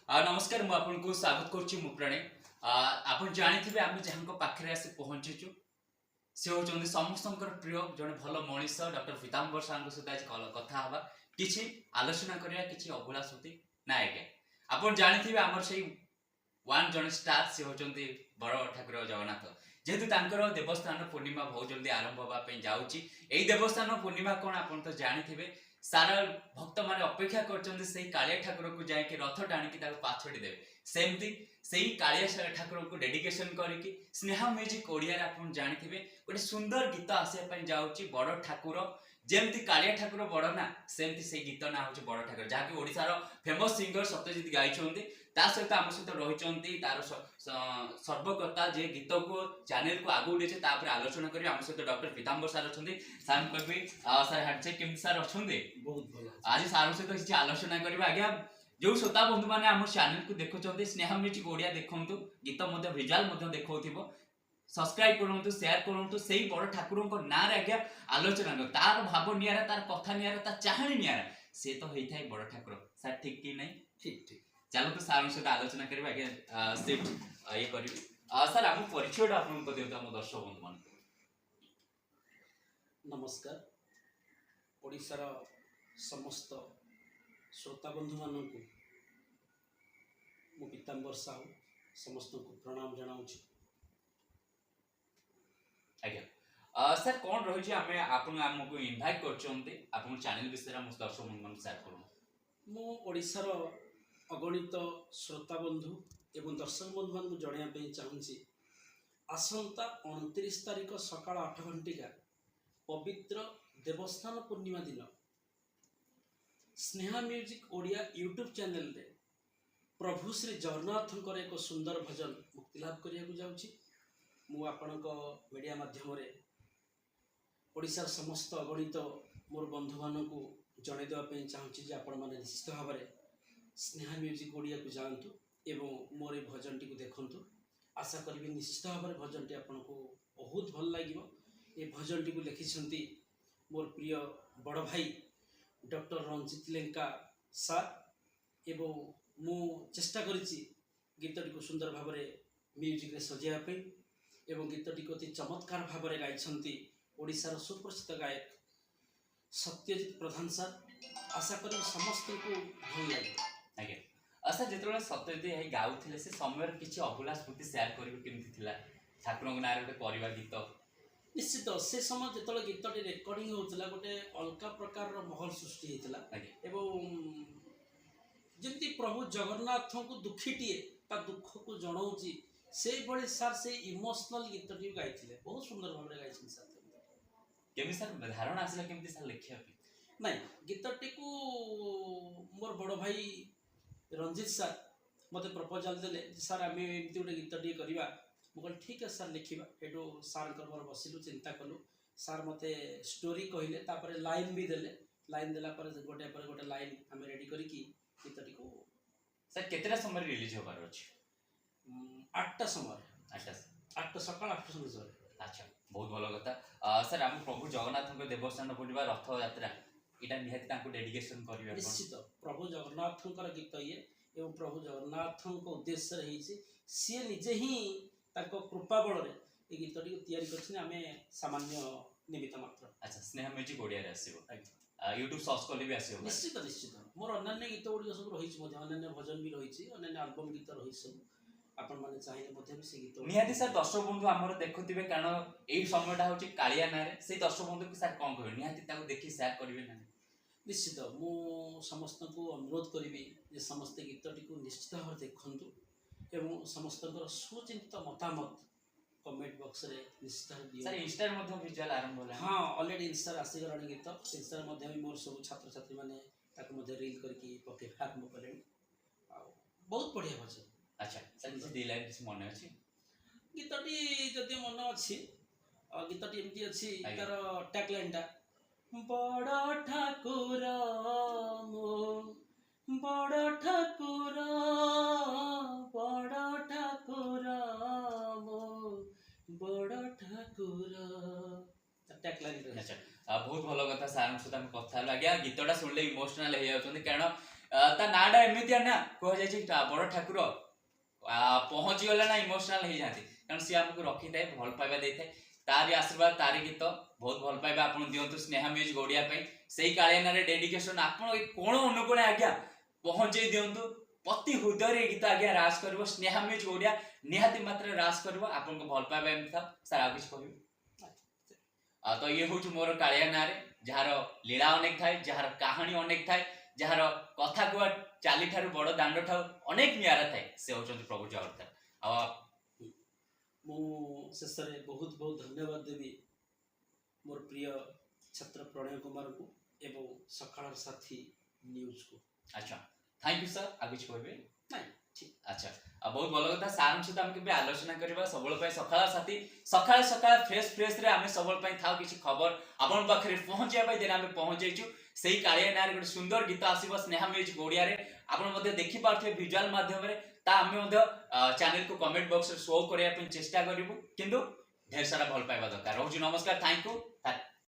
नमस्कार मु आपनको स्वागत करछि मु प्रणय आपण जानिथिबे आमे जहांको पाखरे आसी पहुंचिछु से होचंदी समस्तंकर प्रिय जने भलो मनीष डॉक्टर पीताम्बर सारଙ୍କ सहित आज कथा हबा किछि आलोचना करिया किछि अभुला स्मृति नायक आपण जानिथिबे हमर सेही वन जने स्टार से होचंदी बड़ ठाकुर जगन्नाथ जेहेतु तांकर देवस्थान पूर्णिमा बहुत जल्दी आरंभ होबा पे जाउछि एई देवस्थान पूर्णिमा कोन आपण तो जानिथिबे सारा भक्त माने अपेक्षा करछन्ते सेही कालिया ठाकुर को जाय के रथ टाणी की ताको पाछड़ी देबे सेमती सेही कालिया ठाकुर को डेडिकेशन करिकि स्नेहा म्यूजिक ओडिया रे आपण जानिथिबे गोटे सुंदर गीत आसे पय जाउछि बड़ ठाकुर जेमती कालिया ठाकुर बड़ ना सेमती से गीत ना होछि बड़ ठाकुर जाकि ओडिसा रो फेमस सिंगर सत्यजित गाइछन्ते ता सहित आम सहित रहिछन्ती तार सर्वकर्ता जे गीत को चैनल को आगु उठेছে तापर आलोचना करी आम सहित डॉक्टर पीताम्बर सर अछन्ती सर कहबी सर हाडसे केम सर अछन्ती बहुत भलो आज सर सहित किछि आलोचना करबा आज्ञा जो श्रोता बंधु माने आम चैनल को देखुछन्ती स्नेहा म्यूजिक ओडिया देखंतु गीत मध्ये विजुअल मध्ये देखौथिबो सब्सक्राइब करंतु शेयर करंतु सेही बड़ ठाकुर को ना रे आज्ञा आलोचना कर तार भाव नियारा तार कथा नियारा तार चाहणी नियारा से तो होई थाई बड़ ठाकुर सर ठीक कि नहीं ठीक ठीक चलो तो सार सहित आलोचना करबा आज्ञा शिफ्ट ये करबी सर हम परिचय आपन को देउता हम दर्शक बंधु मान नमस्कार ओडिसा रो समस्त श्रोता बंधु मानक मु पीताम्बर साहू समस्त को प्रणाम जनाउछि आज्ञा सर कौन रही आमे आपन हमको इनवाइट करछन्ते आपन चैनल विषय हम दर्शक बंधु मान शेयर करू मु ओडिसा रो अगणित श्रोता बंधु एवं दर्शक बंधु मान जणिया पे चाहूछि आसंता 29 तारिख सकाळ 8 घंटिका पवित्र देवस्थान पूर्णिमा दिन Sneha music Odia YouTube channel रे प्रभु श्री जगन्नाथ एक सुंदर भजन मुक्तिलाभ करिया जाउछि मु आपणक मीडिया माध्यम रे ओडिसा समस्त अगणित मोर बंधु मानकु जणै देवा पे चाहूछि जे आपण माने निश्चित भाव रे स्नेहा म्यूजिक ओडिया को जानतु एवं मोर भजन टी को देखंतु आशा करी निश्चित भाव में भजन टी आपन को बहुत भल लागिवो ए भजन टी को लिखिसंती मोर प्रिय बड़ भाई डॉक्टर रंजित लेंका सर एवं मु चेष्टा करिछि गीत टी को सुंदर भाव में म्यूजिक रे सजिया पे एवं गीत टी को अति चमत्कार भाव में गाइछंती ओडिसा रो सुप्रसिद्ध गायक सत्यजित प्रधान सर आशा करी समस्त को भल लागिवो आज्ञा अच्छा जेतबेला सत्यजित हे गाउथिले से समय किछि अभुला स्मृति शेयर करिवे केमति थिला ठाकुरଙ୍କ नारे गोटे परिवा गीत निश्चित से समय जेतले गीतटी रेकर्डिंग होतला गोटे अलका प्रकार रो माहौल सृष्टि हेतला एवं जेमति प्रभु जगन्नाथ को दुखीटिए ता दुख को जणाउची से बळे सर से इमोशनल गीतटी गाइथिले बहुत सुंदर भाव रे गाइछन सर केमि सर धारणा आसला केमति सर लिखिया नहीं गीतटी को मोर बड़ भाई रंजित सर मते प्रपोजल देले सर आम एमती गोटे गीतटी करवा मुझे ठीक है सर लिखा एटू सार मोर बसिलु चिंता कलु सार मते स्टोरी कहले तापर लाइन भी देले लाइन देला पर गोटे पर गोटे लाइन आम रेडी करिकी गीतटी को सर केतेटा समय रिलीज होबार अछि 8टा समय 8टा सकाळ 8टा समय अच्छा बहुत भलो कथा सर हम प्रभु जगन्नाथ को देवस्थान पूर्णिमा रथ यात्रा इटा निहाती तांको डेडिकेशन करिवे निश्चित प्रभु जगन्नाथंकर गीत ये एवं प्रभु जगन्नाथंक उद्देश्य रही सी निजे ही ताको कृपा बल रे ए गीतटी को तैयारी करछन आमे सामान्य निमित्त मात्र अच्छा स्नेहा म्यूजिक ओडिया रे आसीबो यूट्यूब सर्च करले भी आसीबो निश्चित निश्चित मोर अन्य गीत ओडिया सब रही छि अन्य भजन भी रही छि अन्य एल्बम गीत रही सब आपण माने चाहिए मध्ये भी से गीत निहाती सर दर्शक बंधु हमर देखुथिबे कारण एई समयटा होछि कालिया नारे से दर्शक बंधु के सर कोन कहबे निहाती ताको देखि शेयर करिवे ना निश्चित मु समस्त को अनुरोध करी जे समस्त गीतटी को निश्चित भाव देखु एवं समस्त सुचिंतित मतामत कमेंट बॉक्स रे निश्चित दियो सर इंस्टा मध्ये विजुअल आरंभ होला हां ऑलरेडी इंस्टा आसी गलानी गीत इंस्टा मध्ये भी मोर सब छात्र छात्री माने ताको मध्ये रील करके पके आरंभ कले बहुत बढ़िया भजन अच्छा सर किसी दी लाइन किसी मन अछि गीतटी जदि मन अछि गीतटी एमती अछि तार टैग लाइन टा बड़ ठाकुर मो बड़ ठाकुर मो बड़ ठाकुर टैग लाइन अच्छा बहुत भलो कथा सार सहित हम कथा आज्ञा गीतटा सुनले इमोशनल हे जाउछन कारण ତା ନାଁଟା ଏମିତିଆ ନା କୁହାଯାଇଛି ବଡ଼ ଠାକୁର ପହଞ୍ଚି ଗଲେ ନା ଇମୋସନାଲ ହେଇଯାନ୍ତି, କାରଣ ସିଏ ଆମକୁ ରଖିଥାଏ, ଭଲ ପାଇବା ଦେଇଥାଏ। ତାରି ଆଶୀର୍ବାଦ, ତାରି ଗୀତ ବହୁତ ଭଲ ପାଇବା ଆପଣ ଦିଅନ୍ତୁ ସ୍ନେହା ମ୍ୟୁଜିକ୍ ଓଡ଼ିଆ ପାଇଁ। ସେଇ କାଳିଆ ନାଁରେ ଡେଡିକେସନ ଆପଣ ଏ କୋଣ ଅନୁକୋଣ ଆଜ୍ଞା ପହଞ୍ଚେଇ ଦିଅନ୍ତୁ। ପ୍ରତି ହୃଦୟରେ ଏ ଗୀତ ଆଜ୍ଞା ରାଜ କରିବ। ସ୍ନେହା ମ୍ୟୁଜିକ୍ ଓଡ଼ିଆ ନିହାତି ମାତ୍ରାରେ ରାଜ କରିବ। ଆପଣଙ୍କ ଭଲ ପାଇବା ଏମିତି ଥାଉ। ସାର୍ ଆଉ କିଛି କହିବେ? ତ ଇଏ ହଉଛି ମୋର କାଳିଆ ନାଁରେ, ଯାହାର ଲୀଳା ଅନେକ ଥାଏ, ଯାହାର କାହାଣୀ ଅନେକ ଥାଏ, ଯାହାର କଥା କୁହା ଚାଲି ଠାରୁ ବଡ଼ ଦାଣ୍ଡ ଠାରୁ ଅନେକ ନିଆରା ଥାଏ, ସେ ହଉଛନ୍ତି ପ୍ରଭୁ ଜଗନ୍ନାଥ। ଆଉ ମୁଁ ଶେଷରେ ବହୁତ ବହୁତ ଧନ୍ୟବାଦ ଦେବି ମୋର ପ୍ରିୟ ଛାତ୍ର ପ୍ରଣୟ କୁମାରଙ୍କୁ ଏବଂ ସକାଳର ସାଥୀ ନ୍ୟୁଜକୁ। ଆଚ୍ଛା, ଥ୍ୟାଙ୍କ ୟୁ ସାର୍। ଆଉ କିଛି କହିବେ? ନାଇଁ, ଠିକ। ଆଚ୍ଛା, ଆଉ ବହୁତ ଭଲ କଥା। ସାର୍ଙ୍କ ସହିତ ଆମେ କେବେ ଆଲୋଚନା କରିବା ସବୁବେଳେ ପାଇଁ ସକାଳ ସାଥୀ। ସକାଳେ ସକାଳେ ଫ୍ରେଶରେ ଆମେ ସବୁବେଳେ ପାଇଁ ଥାଉ କିଛି ଖବର ଆପଣଙ୍କ ପାଖରେ ପହଞ୍ଚିବା ପାଇଁ। ଦିନ ଆମେ ପହଞ୍ଚେଇଛୁ ସେଇ କାଳିଆ ନାଁରେ ଗୋଟେ ସୁନ୍ଦର ଗୀତ ଆସିବ ସ୍ନେହା ମ୍ୟୁଜିକ୍ ଓଡ଼ିଆରେ। ଆପଣ ମଧ୍ୟ ଦେଖିପାରୁଥିବେ ଭିଜୁଆଲ ମାଧ୍ୟମରେ। ତା ଆମେ ମଧ୍ୟ ଚ୍ୟାନେଲକୁ କମେଣ୍ଟ ବକ୍ସରେ ଶୋ କରିବା ପାଇଁ ଚେଷ୍ଟା କରିବୁ, କିନ୍ତୁ ଢେର ସାରା ଭଲ ପାଇବା ଦରକାର। ରହୁଛି, ନମସ୍କାର, ଥ୍ୟାଙ୍କ ୟୁ।